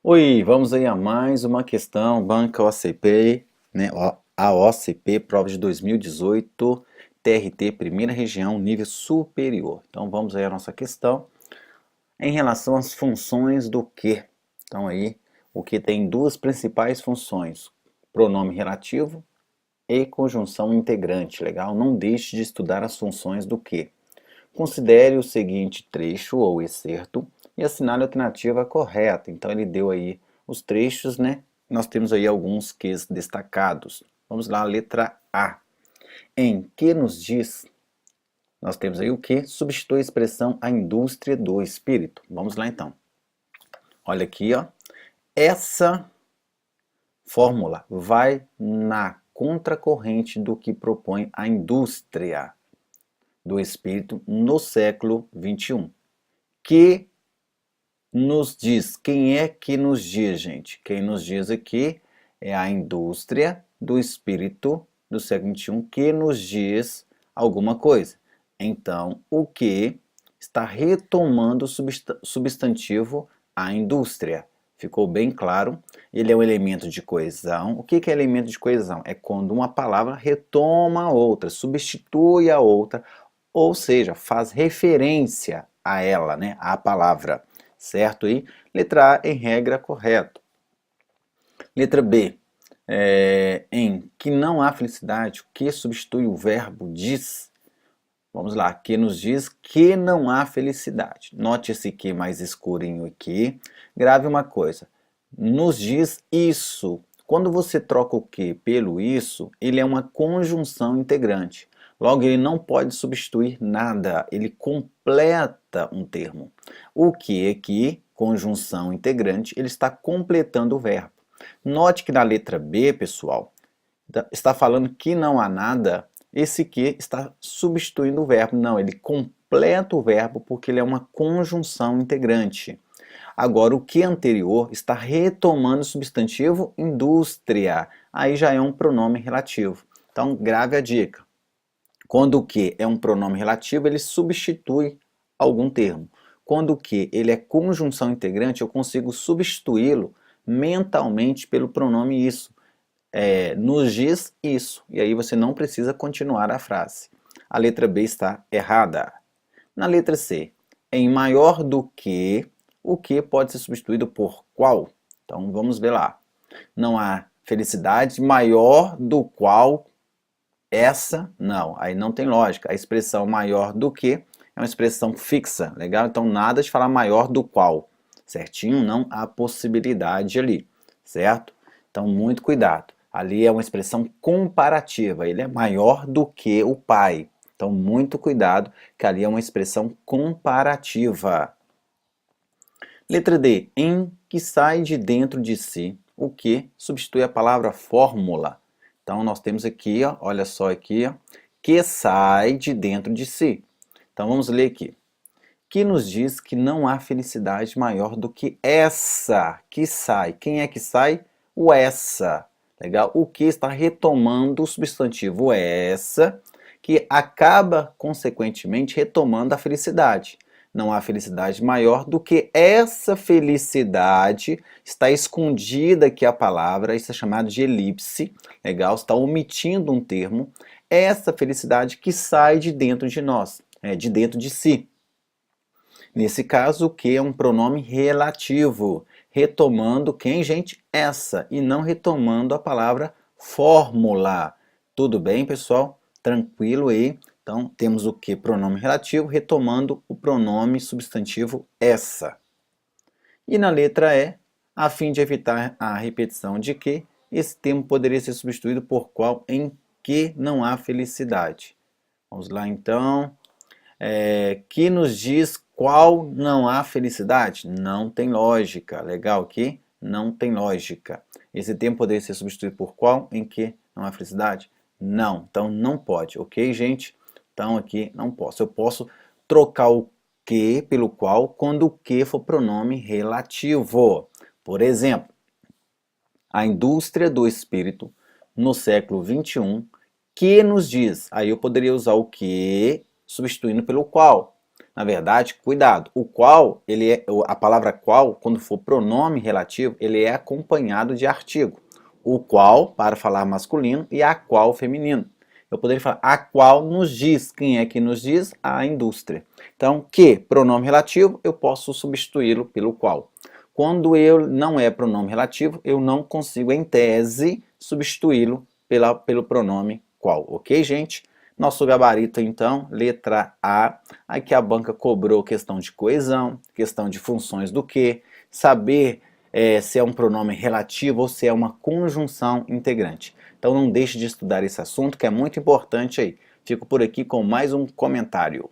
Oi, vamos aí a mais uma questão, Banca OCP, né? A OCP, prova de 2018, TRT, primeira região, nível superior. Então vamos aí a nossa questão em relação às funções do que. Então aí, o que tem duas principais funções, pronome relativo e conjunção integrante, legal? Não deixe de estudar as funções do que. Considere o seguinte trecho ou excerto e assinale a alternativa correta. Então ele deu aí os trechos, né? Nós temos aí alguns Qs destacados. Vamos lá, letra A. Em que nos diz, nós temos aí o que? Substitui a expressão a indústria do espírito. Vamos lá então. Olha aqui, ó. Essa fórmula vai na contracorrente do que propõe a indústria do espírito no século XXI. Que nos diz. Quem é que nos diz, gente? Quem nos diz aqui é a indústria do espírito do século XXI que nos diz alguma coisa. Então, o que está retomando o substantivo a indústria. Ficou bem claro? Ele é um elemento de coesão. O que é elemento de coesão? É quando uma palavra retoma a outra, substitui a outra, ou seja, faz referência a ela, né, à palavra. Certo aí? Letra A, em regra, correto. Letra B, em que não há felicidade, o que substitui o verbo diz? Vamos lá, que nos diz que não há felicidade. Note esse que mais escurinho aqui. Grave uma coisa, nos diz isso. Quando você troca o que pelo isso, ele é uma conjunção integrante. Logo, ele não pode substituir nada, ele completa um termo. O que aqui, conjunção integrante, ele está completando o verbo. Note que na letra B, pessoal, está falando que não há nada, esse que está substituindo o verbo. Não, ele completa o verbo porque ele é uma conjunção integrante. Agora, o que anterior está retomando o substantivo indústria. Aí já é um pronome relativo. Então, grave a dica. Quando o que é um pronome relativo, ele substitui algum termo. Quando o que ele é conjunção integrante, eu consigo substituí-lo mentalmente pelo pronome isso. Nos diz isso. E aí você não precisa continuar a frase. A letra B está errada. Na letra C, em maior do que, o que pode ser substituído por qual? Então vamos ver lá. Não há felicidade maior do qual essa, não, aí não tem lógica. A expressão maior do que é uma expressão fixa, legal? Então nada de falar maior do qual, certinho? Não há possibilidade ali, certo? Então muito cuidado. Ali é uma expressão comparativa, ele é maior do que o pai. Então muito cuidado, que ali é uma expressão comparativa. Letra D, em que sai de dentro de si, o que substitui a palavra fórmula. Então nós temos aqui, ó, olha só aqui, ó, que sai de dentro de si. Então vamos ler aqui. Que nos diz que não há felicidade maior do que essa que sai. Quem é que sai? O essa. Legal? O que está retomando o substantivo essa, que acaba consequentemente retomando a felicidade. Não há felicidade maior do que essa felicidade. Está escondida aqui a palavra, isso é chamado de elipse. Legal? Está omitindo um termo. Essa felicidade que sai de dentro de nós, de dentro de si. Nesse caso, o que é um pronome relativo, retomando quem, gente? Essa, e não retomando a palavra fórmula. Tudo bem, pessoal? Tranquilo aí? Então, temos o que? Pronome relativo, retomando o pronome substantivo essa. E na letra E, a fim de evitar a repetição de que, esse termo poderia ser substituído por qual em que não há felicidade. Vamos lá, então. Que nos diz qual não há felicidade? Não tem lógica. Legal aqui? Não tem lógica. Esse termo poderia ser substituído por qual em que não há felicidade? Não. Então não pode, ok, gente? Então aqui não posso. Eu posso trocar o que pelo qual quando o que for pronome relativo. Por exemplo, a indústria do espírito no século XXI que nos diz. Aí eu poderia usar o que substituindo pelo qual. Na verdade, cuidado, o qual, a palavra qual, quando for pronome relativo, ele é acompanhado de artigo. O qual, para falar masculino, e a qual feminino. Eu poderia falar a qual nos diz. Quem é que nos diz? A indústria. Então, que, pronome relativo, eu posso substituí-lo pelo qual. Quando eu não é pronome relativo, eu não consigo, em tese, substituí-lo pelo pronome qual. Ok, gente? Nosso gabarito, então, letra A. Aqui a banca cobrou questão de coesão, questão de funções do que, saber se é um pronome relativo ou se é uma conjunção integrante. Então não deixe de estudar esse assunto que é muito importante aí. Fico por aqui com mais um comentário.